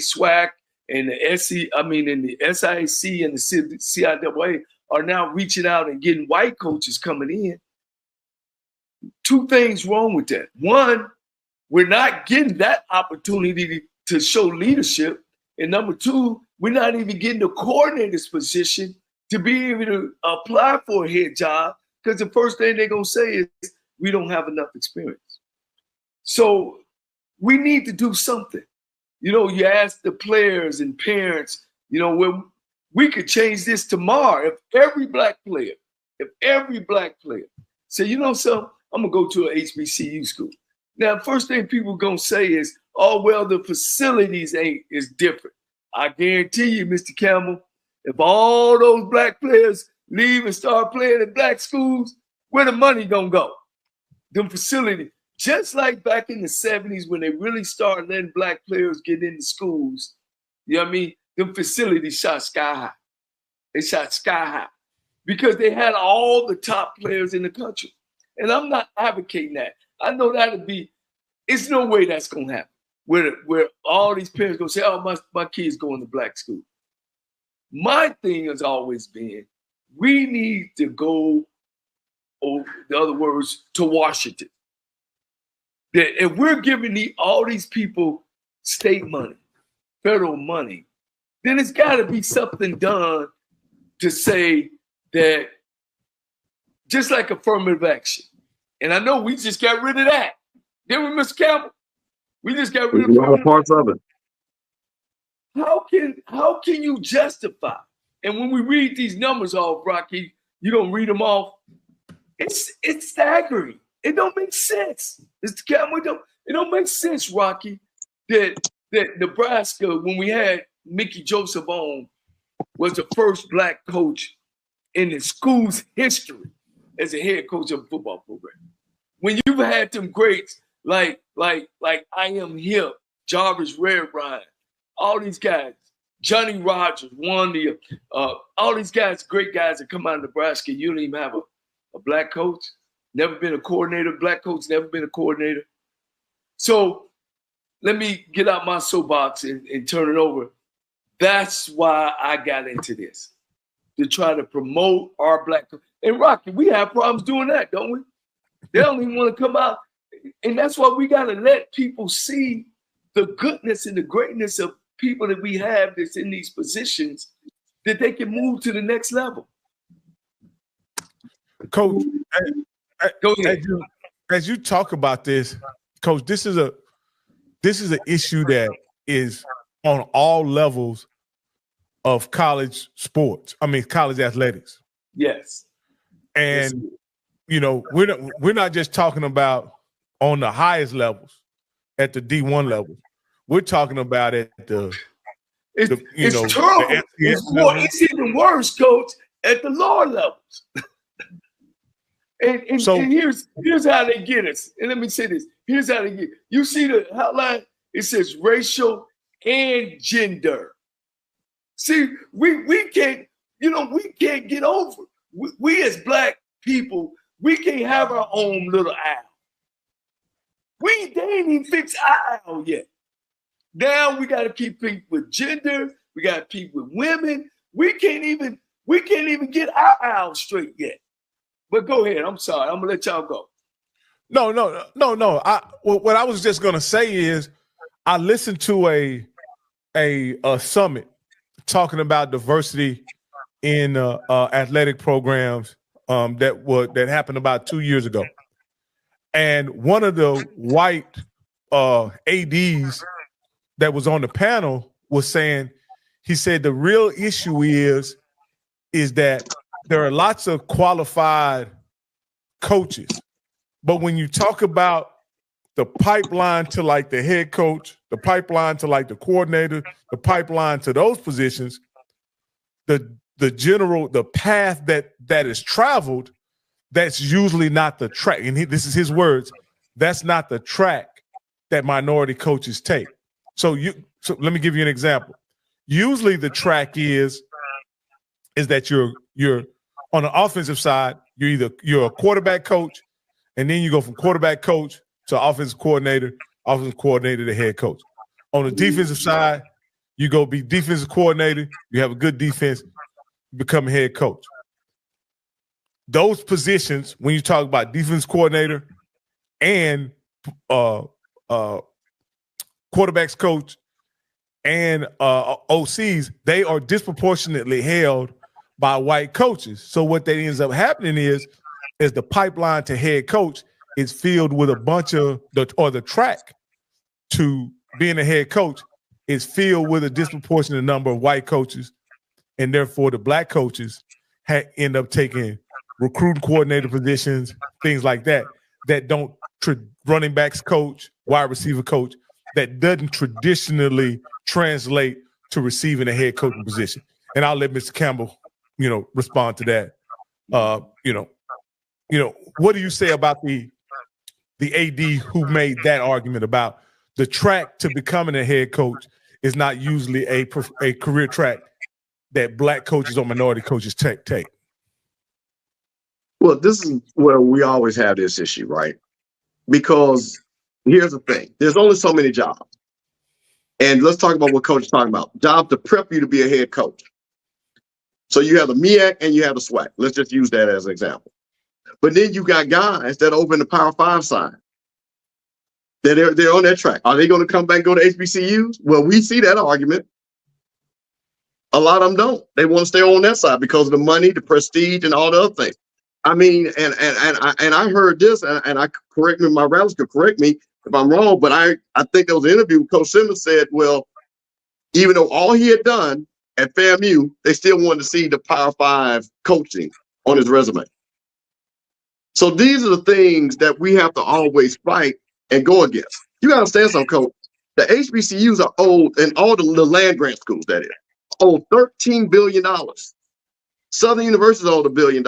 SWAC and the and the SIAC and the CIAA are now reaching out and getting white coaches coming in. Two things wrong with that. One, we're not getting that opportunity to show leadership. And number two, we're not even getting the coordinator's position to be able to apply for a head job, because the first thing they're going to say is, we don't have enough experience. So we need to do something. You know, you ask the players and parents, you know, when we could change this tomorrow. If every black player say, you know something, I'm going to go to an HBCU school. Now, first thing people are going to say is, oh, well, the facilities is different. I guarantee you, Mr. Campbell, if all those black players leave and start playing at black schools, where the money going to go? Them facilities. Just like back in the 70s when they really started letting black players get into schools, you know what I mean? Them facilities shot sky high. They shot sky high because they had all the top players in the country. And I'm not advocating that. I know it's no way that's going to happen. Where all these parents going to say, oh, my kid's going to black school. My thing has always been, we need to go, or in other words, to Washington. That if we're giving all these people state money, federal money, then it's got to be something done to say that, just like affirmative action. And I know we just got rid of that. Didn't we, Mr. Campbell? We just got rid of a lot of parts of it. How can you justify? And when we read these numbers off, Rocky, you don't read them off. It's staggering. It don't make sense. Mr. Campbell, it don't make sense, Rocky, that Nebraska, when we had Mickey Joseph on, was the first black coach in the school's history as a head coach of a football program. When you've had them greats like I Am Hip, Jarvis Red Ryan, all these guys, Johnnie Rogers won all these guys, great guys that come out of Nebraska, you don't even have a black coach. never been a coordinator. Black coach, never been a coordinator. So let me get out my soapbox and turn it over. That's why I got into this, to try to promote our black. And Rocky, we have problems doing that, don't we? They don't even want to come out. And that's why we got to let people see the goodness and the greatness of people that we have that's in these positions, that they can move to the next level. Coach, as you talk about this, Coach, this is an issue that is on all levels of college sports. I mean, college athletics. Yes. And you know, we're not just talking about on the highest levels, at the D1 level. We're talking about at the it's terrible. It's even worse, Coach, at the lower levels. and here's how they get us. And let me say this. Here's how they get. You see the outline? It says racial and gender. See, we can't get over. We as black people, we can't have our own little aisle. They ain't even fixed our aisle yet. Now we got to keep people with gender. We got people with women. We can't even get our aisle straight yet. But go ahead. I'm sorry. I'm gonna let y'all go. No. What I was just gonna say is, I listened to a summit talking about diversity in athletic programs that happened about 2 years ago, and one of the white ADs that was on the panel was saying, he said the real issue is that there are lots of qualified coaches, but when you talk about the pipeline to like the head coach, the pipeline to like the coordinator, the pipeline to those positions, the path that is traveled, that's usually not the track. And this is his words. That's not the track that minority coaches take. So let me give you an example. Usually the track is that you're on the offensive side, you're a quarterback coach, and then you go from quarterback coach to offensive coordinator to head coach. On the defensive side, you go be defensive coordinator, you have a good defense, you become a head coach. Those positions, when you talk about defense coordinator and quarterbacks coach and OCs, they are disproportionately held by white coaches. So what that ends up happening is the pipeline to head coach is filled with a bunch of the track to being a head coach is filled with a disproportionate number of white coaches, and therefore the black coaches end up taking recruiting coordinator positions, things like that don't running backs coach, wide receiver coach, that doesn't traditionally translate to receiving a head coaching position. And I'll let Mr. Campbell, respond to that. What do you say about the AD who made that argument about the track to becoming a head coach is not usually a career track that black coaches or minority coaches take? Well, this is where we always have this issue, right? Because here's the thing. There's only so many jobs. And let's talk about what coach is talking about. Job to prep you to be a head coach. So you have the MEAC and you have the SWAC. Let's just use that as an example. But then you got guys that are over in the Power 5 side. They're on that track. Are they going to come back and go to HBCUs? Well, we see that argument. A lot of them don't. They want to stay on that side because of the money, the prestige, and all the other things. I mean, and I heard this, and I correct me, my rallies could correct me if I'm wrong, but I think there was an interview with Coach Simmons said, well, even though all he had done at FAMU, they still wanted to see the Power 5 coaching on his resume. So these are the things that we have to always fight and go against. You got to understand something, Coach. The HBCUs are old, and all the land grant schools, that is, owe $13 billion. Southern University owed $1 billion.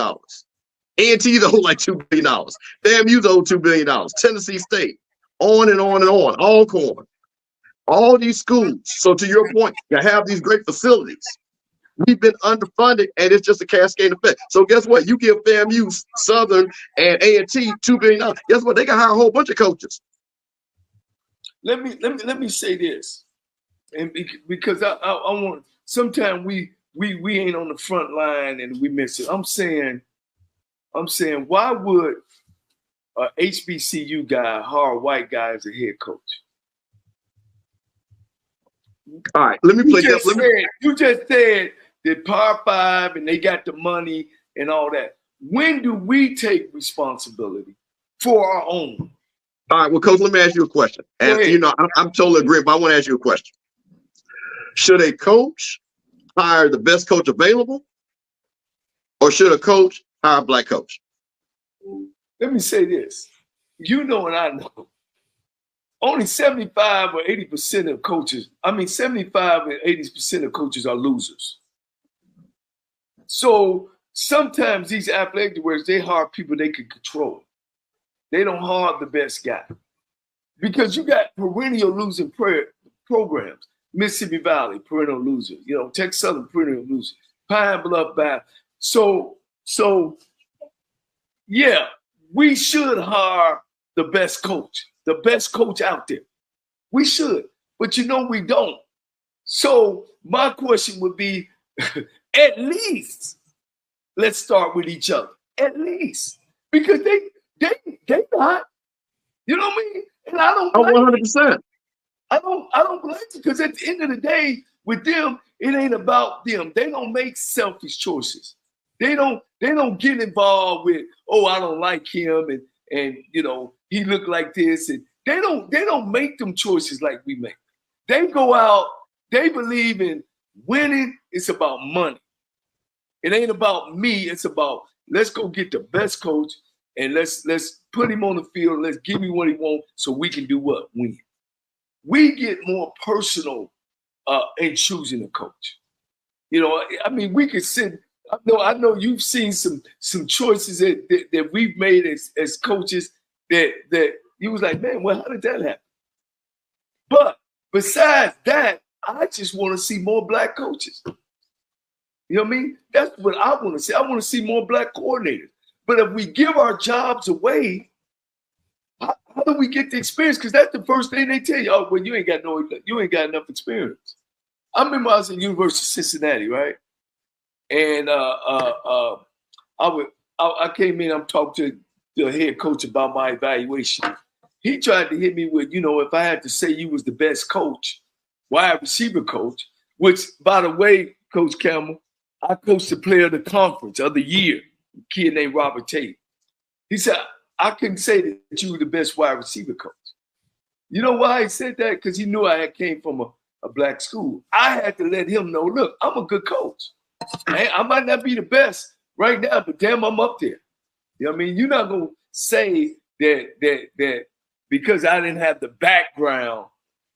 A&T's owe like $2 billion. FAMU's owe $2 billion. Tennessee State, on and on and on, Alcorn. All these schools. So to your point, you have these great facilities. We've been underfunded, and it's just a cascade effect. So guess what? You give FAMU, Southern, and A&T $2 billion. Guess what? They can hire a whole bunch of coaches. Let me say this, and because I want. Sometimes we ain't on the front line and we miss it. I'm saying, why would a HBCU guy hire a white guy as a head coach? All right, let me play that. You just said that Power 5 and they got the money and all that. When do we take responsibility for our own? All right, well, Coach, let me ask you a question. And you know, I'm totally agreeing, but I want to ask you a question. Should a coach hire the best coach available, or should a coach hire a black coach? Let me say this. You know and I know. Only 75 or 80% of coaches, 75 and 80% of coaches are losers. So sometimes these athletic directors, they hire people they can control. They don't hire the best guy. Because you got perennial losing programs. Mississippi Valley, perennial losers. You know, Texas Southern, perennial losers. Pine Bluff, Bath. So yeah, we should hire the best coach out there. We should, but you know we don't. So my question would be, at least let's start with each other. At least, because they not. You know what I mean? And I don't. 100%. I don't blame you, because at the end of the day, with them, it ain't about them. They don't make selfish choices. They don't get involved with, oh, I don't like him and you know, he looked like this, and they don't make them choices like we make. They go out, they believe in winning. It's about money. It ain't about me. It's about, let's go get the best coach and let's put him on the field. Let's give him what he wants so we can do what? Win. We get more personal in choosing a coach. You know, I mean, we could sit. I know you've seen some choices that we've made as coaches that you was like, man, well, how did that happen? But besides that, I just want to see more black coaches. You know what I mean? That's what I want to see. I want to see more black coordinators. But if we give our jobs away, how do we get the experience? Because that's the first thing they tell you. Oh, well, you ain't got enough experience. I remember I was at University of Cincinnati, right? And I came in, I'm talking to the head coach about my evaluation. He tried to hit me with, you know, if I had to say you was the best coach, wide receiver coach, which, by the way, Coach Campbell, I coached the player of the conference of the year, a kid named Robert Tate. He said, I couldn't say that you were the best wide receiver coach. You know why he said that? Because he knew I came from a black school. I had to let him know, look, I'm a good coach. I might not be the best right now, but damn, I'm up there. You know what I mean? You're not going to say that because I didn't have the background,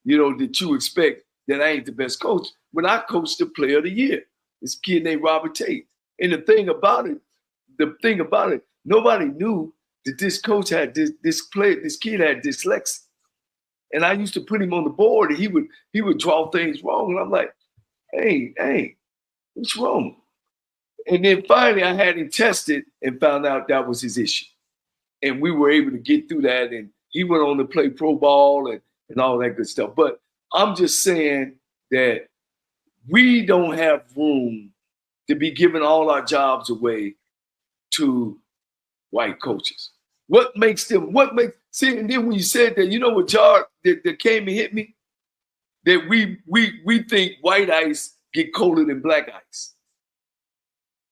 you know, that you expect that I ain't the best coach. When I coached the player of the year, this kid named Robert Tate. And the thing about it, nobody knew that this coach had this kid had dyslexia. And I used to put him on the board and he would draw things wrong. And I'm like, hey, what's wrong? And then finally I had him tested and found out that was his issue. And we were able to get through that. And he went on to play pro ball and all that good stuff. But I'm just saying that we don't have room to be giving all our jobs away to white coaches. And then when you said that, you know what, Jar, that came and hit me? That we think white ice get colder than black ice.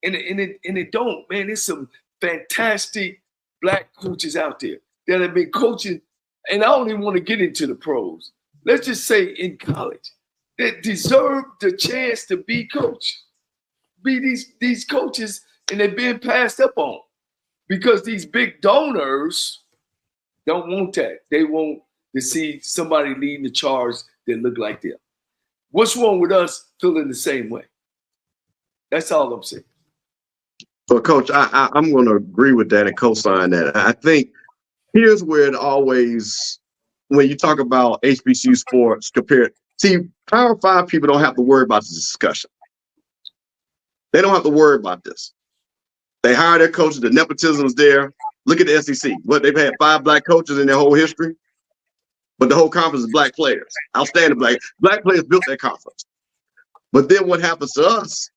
And it don't, man. There's some fantastic black coaches out there that have been coaching, and I don't even want to get into the pros. Let's just say in college, that deserve the chance to be coach. Be these coaches, and they're being passed up on because these big donors don't want that. They want to see somebody leading the charge that look like them. What's wrong with us feeling the same way? That's all I'm saying. So, Coach, I'm going to agree with that and co-sign that. I think here's where it always, when you talk about HBCU sports compared, see, Power 5 people don't have to worry about this discussion. They don't have to worry about this. They hire their coaches. The nepotism is there. Look at the SEC. What, they've had 5 black coaches in their whole history, but the whole conference is black players. Outstanding black players built that conference. But then what happens to us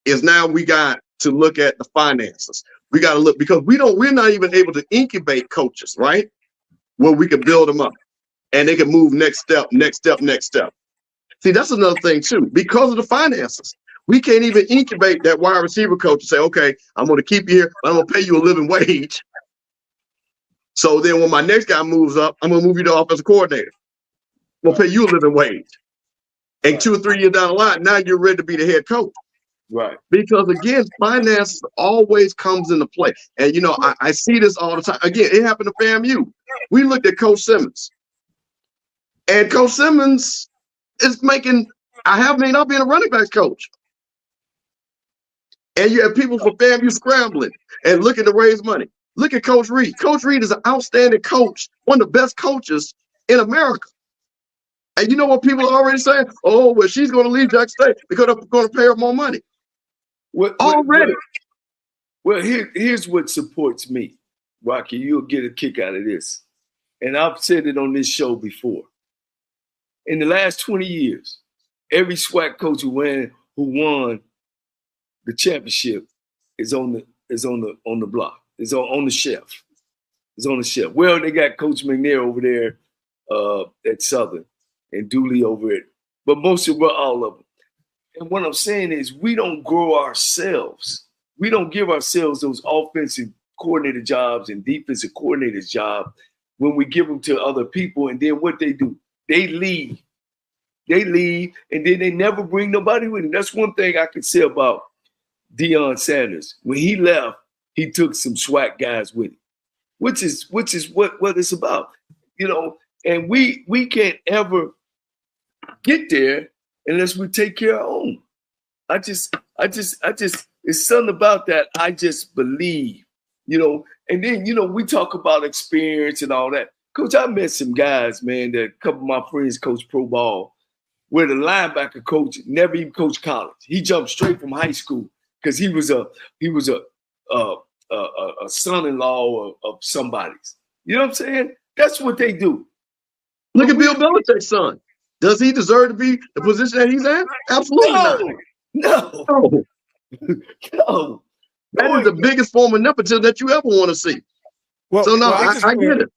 is now we got to look at the finances. We got to look, because we're not even able to incubate coaches, right? Where we can build them up and they can move next step. See, that's another thing too, because of the finances. We can't even incubate that wide receiver coach and say, okay, I'm going to keep you here, but I'm going to pay you a living wage. So then when my next guy moves up, I'm going to move you to offensive coordinator. I'm going to pay you a living wage. And 2 or 3 years down the line, now you're ready to be the head coach. Right. Because again, finances always comes into play. And, you know, I see this all the time. Again, it happened to FAMU. We looked at Coach Simmons. And Coach Simmons is making $500,000 not being a running backs coach. And you have people from FAMU scrambling and looking to raise money. Look at Coach Reed. Coach Reed is an outstanding coach, one of the best coaches in America. And you know what people are already saying? Oh, well, she's going to leave Jack State because they're going to pay her more money. Already. Well, here's what supports me, Rocky. You'll get a kick out of this. And I've said it on this show before. In the last 20 years, every SWAC coach who won the championship is on the block. Is on the shelf. Is on the shelf. Well, they got Coach McNair over there at Southern and Dooley over it, but all of them. And what I'm saying is, we don't grow ourselves. We don't give ourselves those offensive coordinator jobs and defensive coordinator's job when we give them to other people. And then what they do, they leave. And then they never bring nobody with them. That's one thing I can say about Deion Sanders. When he left, he took some SWAC guys with him, which is what it's about, you know. And we can't ever get there unless we take care of our own. I just, it's something about that. I just believe, you know. And then, you know, we talk about experience and all that. Coach, I met some guys, man, that a couple of my friends coach pro ball, where the linebacker coach never even coached college. He jumped straight from high school because he was a son-in-law of somebody's. You know what I'm saying? That's what they do. Look at Bill Belichick's son. Does he deserve to be the position that he's at? Absolutely not. No. That is the biggest form of nepotism that you ever want to see. Well, so no, I get it.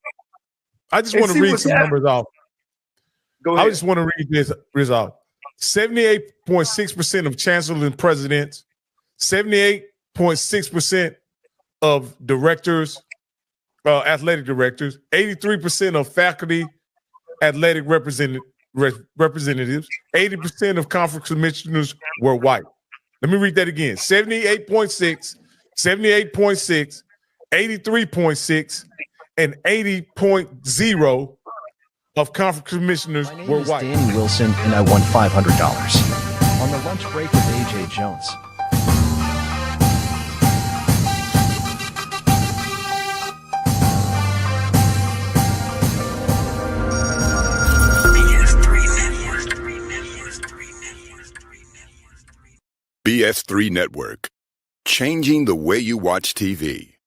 I just want to read some numbers off. Go ahead. I just want to read this result. 78.6% of chancellors and presidents, 78.6% of directors, athletic directors, 83% of faculty, athletic representatives, 80% of conference commissioners were white. Let me read that again. 78.6, 78.6, 83.6, and 80.0 of conference commissioners were white. My name is Danny Wilson, and I won $500 on the lunch break with AJ Jones. BS3 Network, changing the way you watch TV.